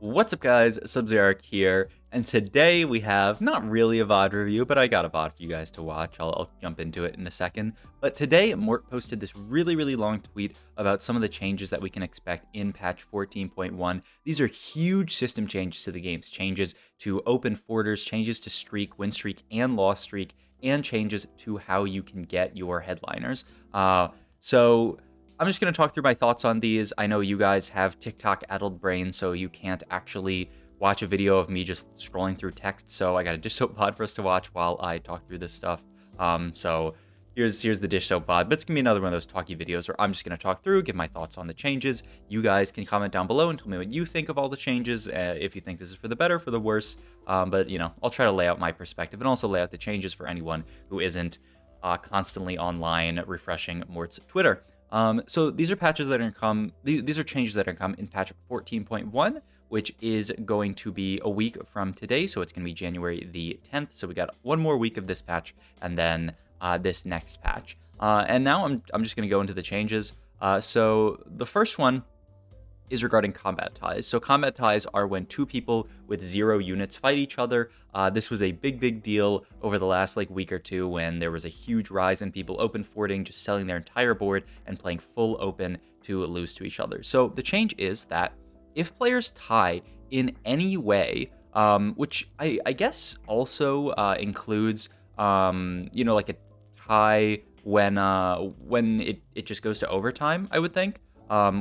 What's up, guys? Sub-Zero here, and today we have not really a VOD review, but I got a VOD for you guys to watch. I'll jump into it in a second. But today, Mort posted this really long tweet about some of the changes that we can expect in patch 14.1. These are huge system changes to the games, changes to open forters, changes to streak, win streak, and loss streak, and changes to how you can get your headliners. So I'm just going to talk through my thoughts on these. I know you guys have TikTok-addled brains, so you can't actually watch a video of me just scrolling through text, so I got a dish soap VOD for us to watch while I talk through this stuff. So here's the dish soap VOD, but it's going to be another one of those talky videos where I'm just going to talk through, give my thoughts on the changes. You guys can comment down below and tell me what you think of all the changes, if you think this is for the better, for the worse. But, you know, I'll try to lay out my perspective and also lay out the changes for anyone who isn't constantly online refreshing Mort's Twitter. So these are patches that are going to come, these are changes that are going to come in patch 14.1, which is going to be a week from today. So it's going to be January the 10th. So we got one more week of this patch and then this next patch. And now I'm just going to go into the changes. So the first one is regarding combat ties. So combat ties are when two people with 0 units fight each other. This was a big deal over the last week or two when there was a huge rise in people open forting, just selling their entire board and playing full open to lose to each other. So the change is that if players tie in any way, which I guess also includes, like a tie when it just goes to overtime, I would think.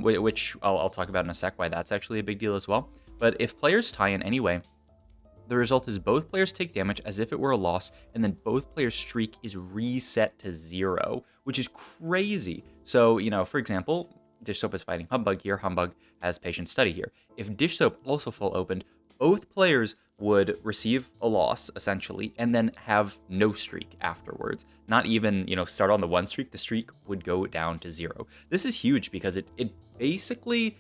Which I'll talk about in a sec why that's actually a big deal as well. But if players tie in any way, the result is both players take damage as if it were a loss, and then both players' streak is reset to 0, which is crazy. So, for example, Dish Soap is fighting Humbug here. Humbug has Patient Study here. If Dish Soap also full opened, both players would receive a loss, essentially, and then have no streak afterwards. Not even, start on the 1 streak, the streak would go down to 0. This is huge because it basically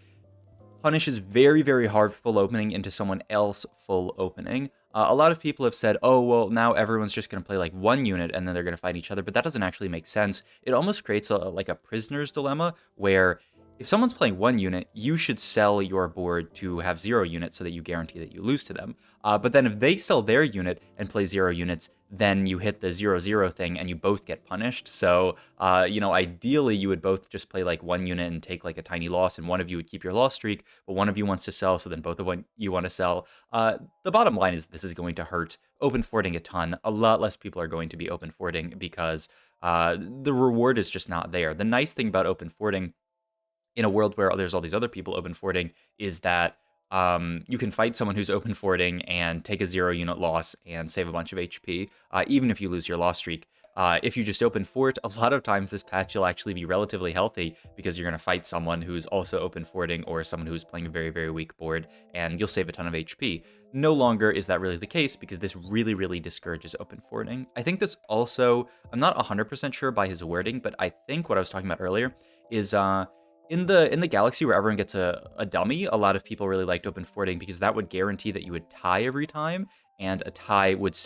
punishes very hard full opening into someone else full opening. A lot of people have said, oh, well, now everyone's just going to play 1 unit and then they're going to fight each other, but that doesn't actually make sense. It almost creates a prisoner's dilemma where if someone's playing 1 unit, you should sell your board to have 0 units so that you guarantee that you lose to them. But then if they sell their unit and play 0 units, then you hit the 0-0 thing and you both get punished. So, ideally you would both just play 1 unit and take a tiny loss, and one of you would keep your loss streak, but one of you wants to sell, so then both of you want to sell. The bottom line is this is going to hurt open forting a ton. A lot less people are going to be open forting because the reward is just not there. The nice thing about open forting in a world where there's all these other people open forting is that you can fight someone who's open forting and take a 0 unit loss and save a bunch of HP, even if you lose your loss streak. If you just open fort, a lot of times this patch you'll actually be relatively healthy because you're going to fight someone who's also open forting or someone who's playing a very weak board, and you'll save a ton of HP. No longer is that really the case because this really discourages open forting. I think this also, I'm not 100% sure by his wording, but I think what I was talking about earlier is in the galaxy where everyone gets a dummy, a lot of people really liked open forting because that would guarantee that you would tie every time, and a tie would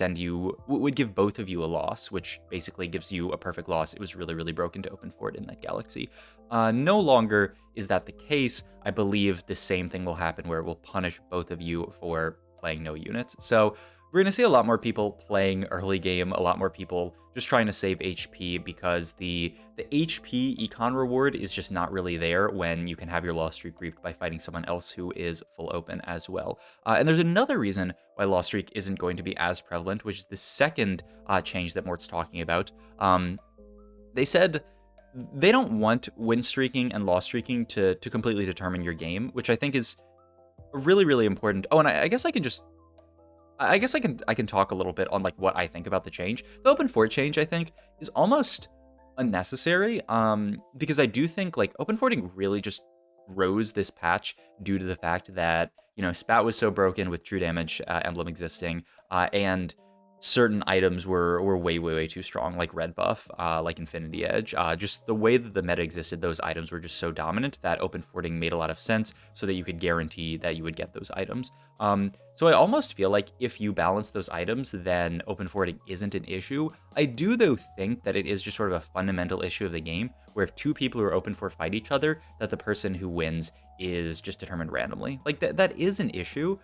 would give both of you a loss, which basically gives you a perfect loss. It was really broken to open fort in that galaxy. No longer is that the case. I believe the same thing will happen where it will punish both of you for playing no units. So we're going to see a lot more people playing early game, a lot more people just trying to save HP because the HP econ reward is just not really there when you can have your loss streak reaped by fighting someone else who is full open as well. And there's another reason why loss streak isn't going to be as prevalent, which is the second change that Mort's talking about. They said they don't want win streaking and loss streaking to completely determine your game, which I think is really important. Oh, and I guess I can talk a little bit on what I think about the change. The open fort change, I think, is almost unnecessary because I do think open forting really just rose this patch due to the fact that spat was so broken with true damage emblem existing, and certain items were way too strong, like red buff, like Infinity Edge. Just the way that the meta existed, those items were just so dominant that open forting made a lot of sense so that you could guarantee that you would get those items. So I almost feel like if you balance those items, then open forting isn't an issue. I do, though, think that it is just sort of a fundamental issue of the game, where if two people who are open fort fight each other, that the person who wins is just determined randomly. Like that is an issue.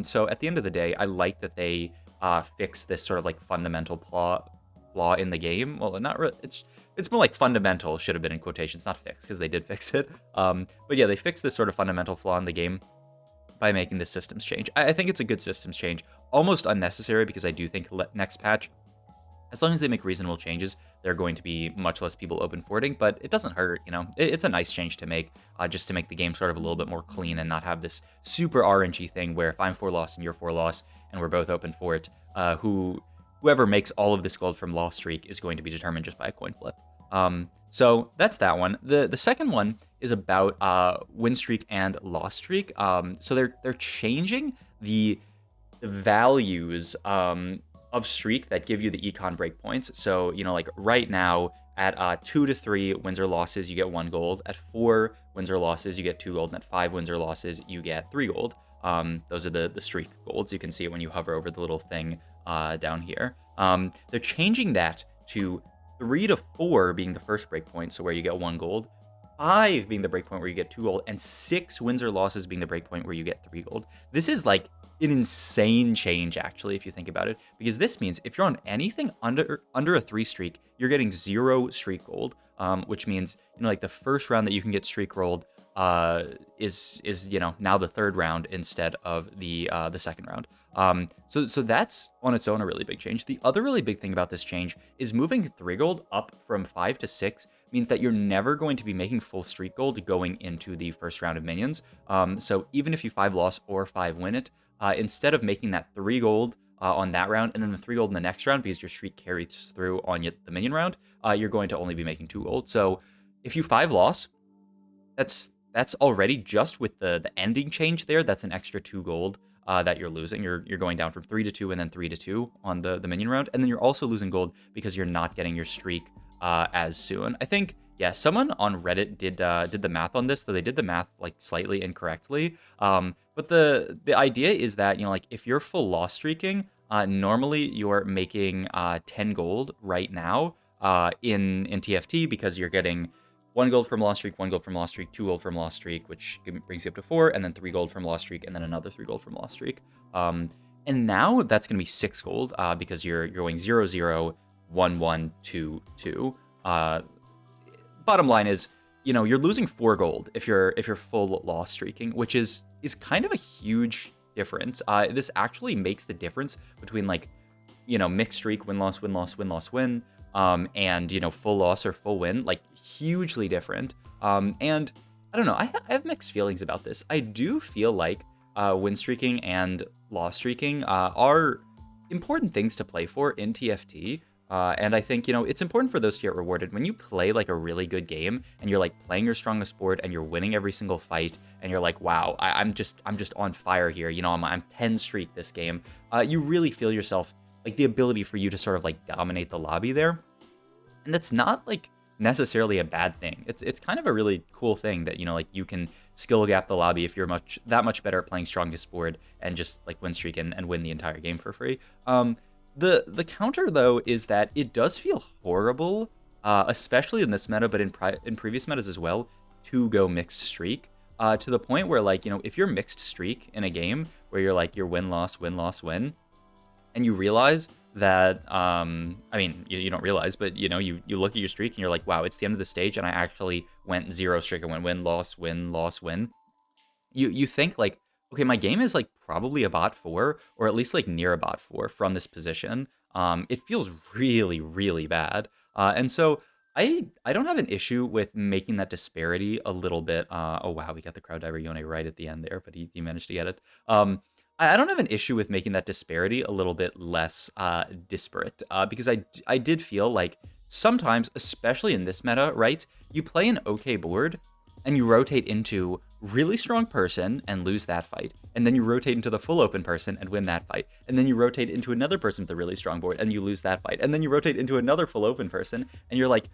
So at the end of the day, I like that they fix this sort of like fundamental flaw in the game. Well, not really. It's more like fundamental should have been in quotations, not fixed, because they did fix it. But yeah, they fixed this sort of fundamental flaw in the game by making this systems change. I think it's a good systems change, almost unnecessary, because I do think next patch, as long as they make reasonable changes, there are going to be much less people open forwarding, but it doesn't hurt, you know? It's a nice change to make, just to make the game sort of a little bit more clean and not have this super RNG thing where if I'm 4 loss and you're 4 loss and we're both open for it, whoever makes all of this gold from loss streak is going to be determined just by a coin flip. So that's that one. The second one is about win streak and loss streak. So they're changing the values of streak that give you the econ breakpoints. So, you know, like right now at 2 to 3 wins or losses, you get 1 gold. At 4 wins or losses, you get 2 gold. And at 5 wins or losses, you get 3 gold. Those are the streak golds. You can see it when you hover over the little thing down here. They're changing that to 3 to 4 being the first breakpoint, so where you get 1 gold. 5 being the breakpoint where you get 2 gold, and 6 wins or losses being the breakpoint where you get 3 gold. This is like an insane change, actually, if you think about it, because this means if you're on anything under a 3 streak, you're getting 0 streak gold, which means, you know, like the first round that you can get streak rolled is you know, now the third round instead of the second round. So that's on its own a really big change. The other really big thing about this change is moving 3 gold up from 5 to 6 means that you're never going to be making full streak gold going into the first round of minions. So even if you 5 loss or 5 win it, instead of making that 3 gold on that round and then the 3 gold in the next round because your streak carries through on the minion round, you're going to only be making 2 gold. So if you 5 loss, that's already just with the ending change there. That's an extra 2 gold that you're losing. You're going down from 3 to 2 and then 3 to 2 on the minion round, and then you're also losing gold because you're not getting your streak as soon. I think, yeah, someone on Reddit did the math on this, though they did the math like slightly incorrectly. But the idea is that, you know, like if you're full loss streaking, normally you're making 10 gold right now in TFT because you're getting 1 gold from loss streak, 1 gold from loss streak, 2 gold from loss streak, which brings you up to 4, and then 3 gold from loss streak, and then another 3 gold from loss streak. And now that's going to be 6 gold because you're going 0, 0, 1, 1, 2, 2. Bottom line is, you know, you're losing 4 gold if you're full loss streaking, which is kind of a huge difference. This actually makes the difference between, like, you know, mixed streak, win loss, win loss, win loss, win, and, you know, full loss or full win, like hugely different. And I don't know, I have mixed feelings about this. I do feel like win streaking and loss streaking are important things to play for in TFT. And I think, you know, it's important for those to get rewarded. When you play like a really good game and you're like playing your strongest board and you're winning every single fight and you're like, wow, I'm just on fire here. You know, I'm 10 streak this game. You really feel yourself, like the ability for you to sort of like dominate the lobby there. And that's not like necessarily a bad thing. It's kind of a really cool thing that, you know, like you can skill gap the lobby if you're that much better at playing strongest board and just like win streak and win the entire game for free. The counter, though, is that it does feel horrible, especially in this meta, but in previous metas as well, to go mixed streak, to the point where, like, you know, if you're mixed streak in a game where you're like, you're win, loss, win, loss, win, and you realize that, I mean, you don't realize, but, you know, you look at your streak and you're like, wow, it's the end of the stage, and I actually went 0 streak. I went win, loss, win, loss, win. You think, like, okay, my game is like probably a bot 4, or at least like near a bot 4 from this position. It feels really, really bad. And so I don't have an issue with making that disparity a little bit. Oh, wow, we got the crowd diver Yone right at the end there, but he managed to get it. I don't have an issue with making that disparity a little bit less disparate, because I did feel like sometimes, especially in this meta, right, you play an okay board and you rotate into really strong person and lose that fight, and then you rotate into the full open person and win that fight, and then you rotate into another person with a really strong board and you lose that fight, and then you rotate into another full open person, and you're like,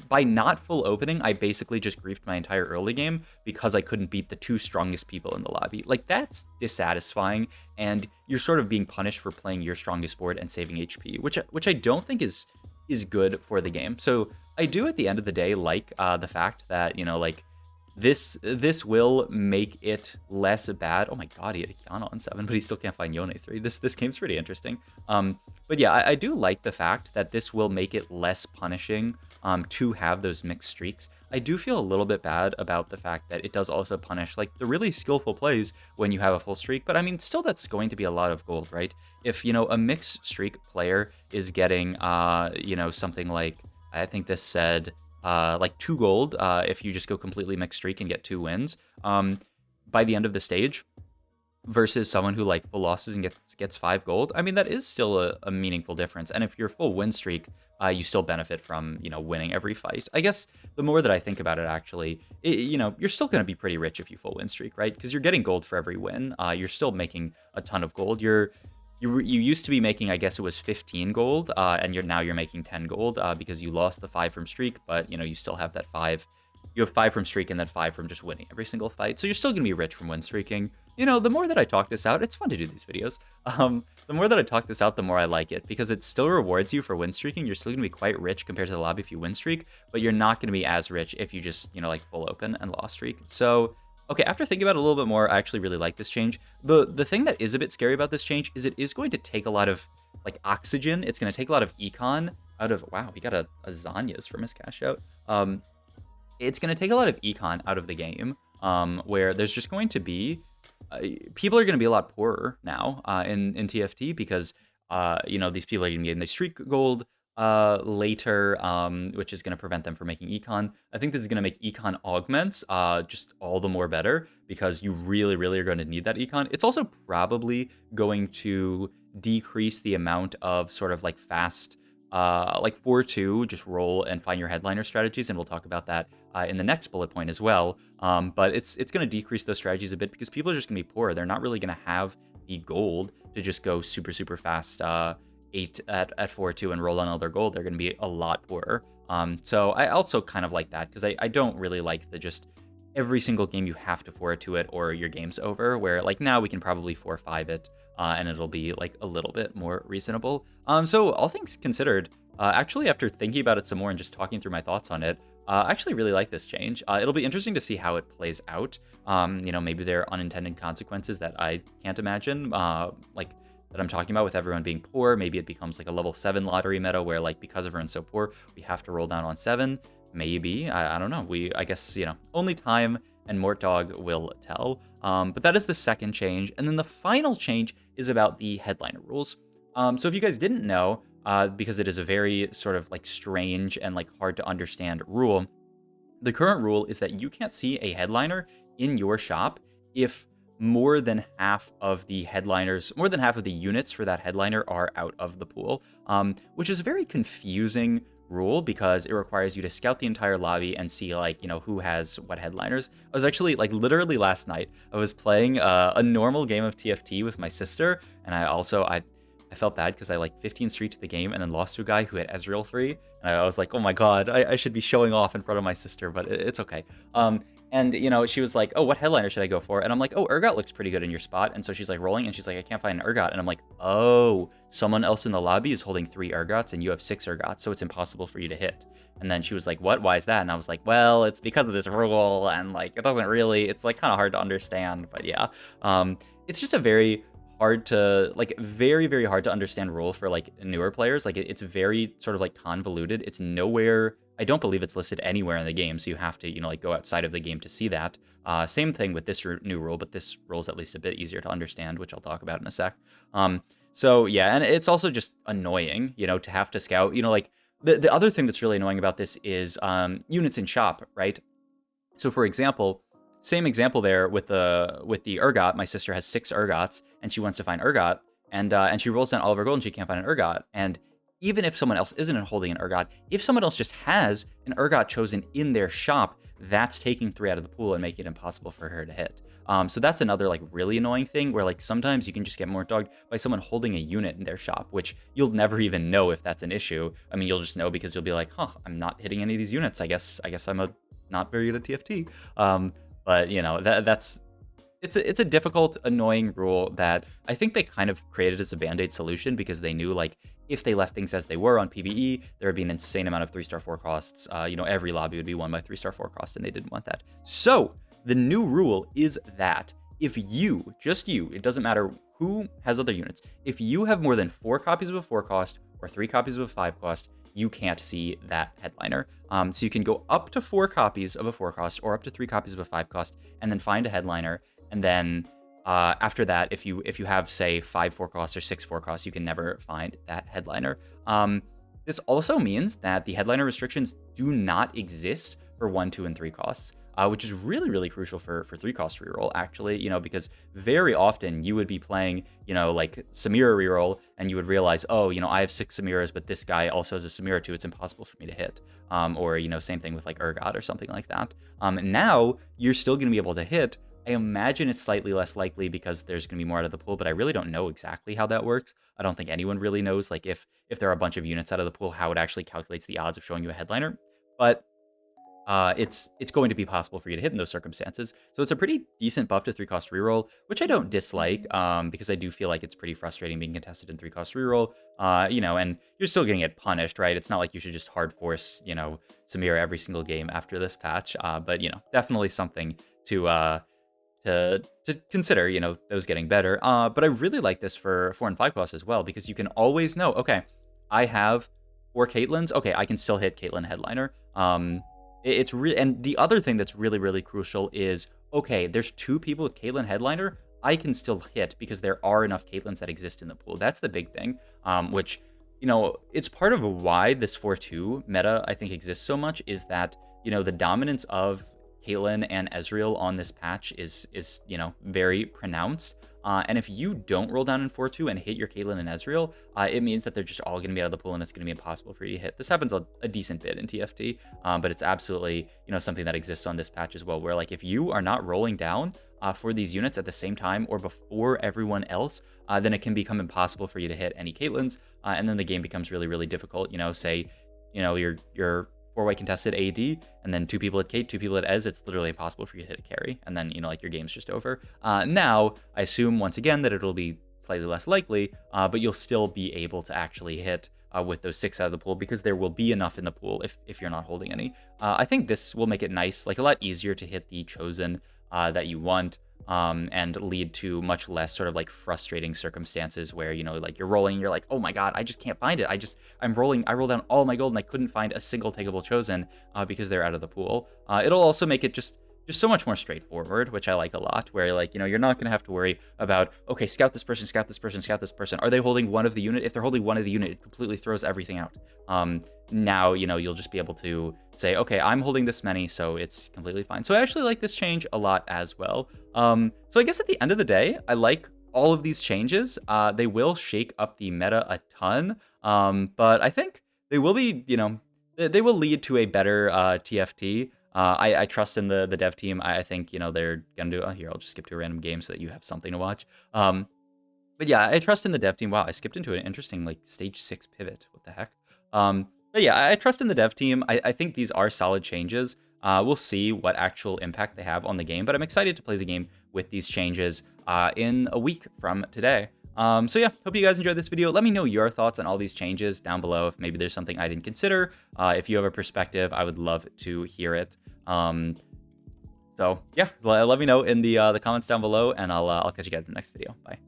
by not full opening, I basically just griefed my entire early game because I couldn't beat the 2 strongest people in the lobby. Like, that's dissatisfying, and you're sort of being punished for playing your strongest board and saving HP, which I don't think is good for the game. So I do, at the end of the day, like the fact that, you know, like, this will make it less bad. Oh my god, he had a Kiana on 7, but he still can't find Yone 3. This game's pretty interesting. But yeah, I do like the fact that this will make it less punishing to have those mixed streaks. I do feel a little bit bad about the fact that it does also punish like the really skillful plays when you have a full streak, but I mean, still that's going to be a lot of gold, right? If, you know, a mixed streak player is getting, you know, something like, I think this said, like 2 gold if you just go completely mixed streak and get 2 wins by the end of the stage, versus someone who like full losses and gets 5 gold. I mean, that is still a meaningful difference. And if you're full win streak, you still benefit from, you know, winning every fight. I guess the more that I think about it, actually, you know, you're still going to be pretty rich if you full win streak, right? Because you're getting gold for every win. You're still making a ton of gold. You used to be making, I guess it was 15 gold, and now you're making 10 gold because you lost the 5 from streak, but you know, you still have that 5. You have 5 from streak and then 5 from just winning every single fight. So you're still going to be rich from win streaking. You know, the more that I talk this out, it's fun to do these videos. The more that I talk this out, the more I like it, because it still rewards you for win streaking. You're still going to be quite rich compared to the lobby if you win streak, but you're not going to be as rich if you just, you know, like full open and lost streak. So, okay, after thinking about it a little bit more, I actually really like this change. The thing that is a bit scary about this change is it is going to take a lot of, like, oxygen. It's going to take a lot of econ out of... Wow, we got a Zanya's from his cash out. It's going to take a lot of econ out of the game, where there's just going to be... people are going to be a lot poorer now in TFT because, you know, these people are going to be getting the streak gold later, which is going to prevent them from making econ. I think this is going to make econ augments just all the more better because you really, really are going to need that econ. It's also probably going to decrease the amount of sort of like fast... like 4-2, just roll and find your headliner strategies, and we'll talk about that in the next bullet point as well. But it's going to decrease those strategies a bit because people are just going to be poor. They're not really going to have the gold to just go super, super fast 8 at 4-2 and roll on all their gold. They're going to be a lot poorer. So I also kind of like that because I don't really like the just every single game you have to 4-2 it or your game's over, where like now we can probably 4-5 it. And it'll be like a little bit more reasonable. So all things considered, actually after thinking about it some more and just talking through my thoughts on it, I actually really like this change. It'll be interesting to see how it plays out. You know, maybe there are unintended consequences that I can't imagine, like that I'm talking about with everyone being poor. Maybe it becomes like a level 7 lottery meta where like because everyone's so poor, we have to roll down on 7. Maybe, I don't know. I guess, you know, only time and Mortdog will tell. But that is the second change. And then the final change is about the headliner rules. So if you guys didn't know, because it is a very sort of like strange and like hard to understand rule, the current rule is that you can't see a headliner in your shop if more than half of the units for that headliner are out of the pool, which is a very confusing rule because it requires you to scout the entire lobby and see like, you know, who has what headliners. I was actually like literally last night, I was playing a normal game of TFT with my sister, and I felt bad because I like 15 streaked the game and then lost to a guy who had Ezreal 3, and I was like, oh my god, I should be showing off in front of my sister, but it's okay. And, you know, she was like, oh, what headliner should I go for? And I'm like, oh, Urgot looks pretty good in your spot. And so she's like rolling, and she's like, I can't find an Urgot. And I'm like, oh, someone else in the lobby is holding 3 Urgots, and you have 6 Urgots, so it's impossible for you to hit. And then she was like, what? Why is that? And I was like, well, it's because of this rule, and, like, it doesn't really... It's, like, kind of hard to understand, but yeah. It's just a very hard to... Like, very, very hard to understand rule for, like, newer players. Like, it's very sort of, like, convoluted. It's nowhere... I don't believe it's listed anywhere in the game, so you have to, you know, like go outside of the game to see that. Same thing with this new rule, but this rule is at least a bit easier to understand, which I'll talk about in a sec. So yeah, and it's also just annoying, you know, to have to scout. You know, like the other thing that's really annoying about this is units in shop, right? So for example, same example there with the Urgot. My sister has 6 Urgots, and she wants to find Urgot, and she rolls down all of her gold, and she can't find an Urgot, and even if someone else isn't holding an Urgot, if someone else just has an Urgot chosen in their shop, that's taking 3 out of the pool and making it impossible for her to hit. So that's another like really annoying thing where like sometimes you can just get Mortdogged by someone holding a unit in their shop, which you'll never even know if that's an issue. I mean, you'll just know because you'll be like, huh, I'm not hitting any of these units. I guess I'm not very good at TFT. But you know, it's a difficult, annoying rule that I think they kind of created as a band-aid solution because they knew like if they left things as they were on PvE, there would be an insane amount of 3-star 4 costs. Every lobby would be won by 3-star 4 cost, and they didn't want that. So the new rule is that if you, just you, it doesn't matter who has other units, if you have more than 4 copies of a 4 cost or 3 copies of a 5 cost, you can't see that headliner. So you can go up to 4 copies of a 4 cost or up to 3 copies of a 5 cost, and then find a headliner, and then after that, if you have, say, 5 4 costs or 6 4 costs, you can never find that headliner. This also means that the headliner restrictions do not exist for 1, 2, and 3 costs, which is really, really crucial for 3 cost reroll, actually, because very often you would be playing, like Samira reroll, and you would realize, oh, I have 6 Samiras, but this guy also has a Samira too. It's impossible for me to hit. Or, same thing with like Urgot or something like that. Now you're still going to be able to hit. I imagine it's slightly less likely because there's going to be more out of the pool, but I really don't know exactly how that works. I don't think anyone really knows, like, if there are a bunch of units out of the pool, how it actually calculates the odds of showing you a headliner. But it's going to be possible for you to hit in those circumstances. So it's a pretty decent buff to 3-cost reroll, which I don't dislike, because I do feel like it's pretty frustrating being contested in 3-cost reroll, and you're still going to get punished, right? It's not like you should just hard force, Samira every single game after this patch, but, definitely something to consider, those getting better. But I really like this for 4 and 5 costs as well, because you can always know, okay, I have 4 Caitlyn's, okay, I can still hit Caitlyn headliner. It's really, and the other thing that's really, really crucial is, okay, there's 2 people with Caitlyn headliner, I can still hit because there are enough Caitlyns that exist in the pool. That's the big thing, which, it's part of why this 4-2 meta, I think, exists so much, is that, the dominance of Caitlyn and Ezreal on this patch is very pronounced. And if you don't roll down in 4-2 and hit your Caitlyn and Ezreal, it means that they're just all going to be out of the pool, and it's going to be impossible for you to hit. This happens a decent bit in TFT, but it's absolutely something that exists on this patch as well, where like if you are not rolling down for these units at the same time or before everyone else, then it can become impossible for you to hit any Caitlyns, and then the game becomes really, really difficult. Say you're 4-way contested AD, and then 2 people at Kate, 2 people at Ez, it's literally impossible for you to hit a carry, and then, like, your game's just over. Now, I assume, once again, that it'll be slightly less likely, but you'll still be able to actually hit with those 6 out of the pool, because there will be enough in the pool if you're not holding any. I think this will make it nice, like, a lot easier to hit the Chosen that you want, and lead to much less sort of like frustrating circumstances where, like you're rolling, you're like, oh my god, I just can't find it. I roll down all my gold and I couldn't find a single takeable Chosen because they're out of the pool. It'll also make it just so much more straightforward, which I like a lot, where like, you're not going to have to worry about, okay, scout this person, scout this person, scout this person. Are they holding one of the unit? If they're holding one of the unit, it completely throws everything out. Now, you'll just be able to say, okay, I'm holding this many, so it's completely fine. So I actually like this change a lot as well. So I guess at the end of the day, I like all of these changes. They will shake up the meta a ton, but I think they will be, they will lead to a better TFT. I trust in the dev team. I think, they're going to do... here, I'll just skip to a random game so that you have something to watch. But yeah, I trust in the dev team. Wow, I skipped into an interesting, like, stage 6 pivot. What the heck? But yeah, I trust in the dev team. I think these are solid changes. We'll see what actual impact they have on the game, but I'm excited to play the game with these changes in a week from today. So yeah, hope you guys enjoyed this video. Let me know your thoughts on all these changes down below. If maybe there's something I didn't consider, if you have a perspective, I would love to hear it. So yeah, let me know in the comments down below, and I'll catch you guys in the next video. Bye.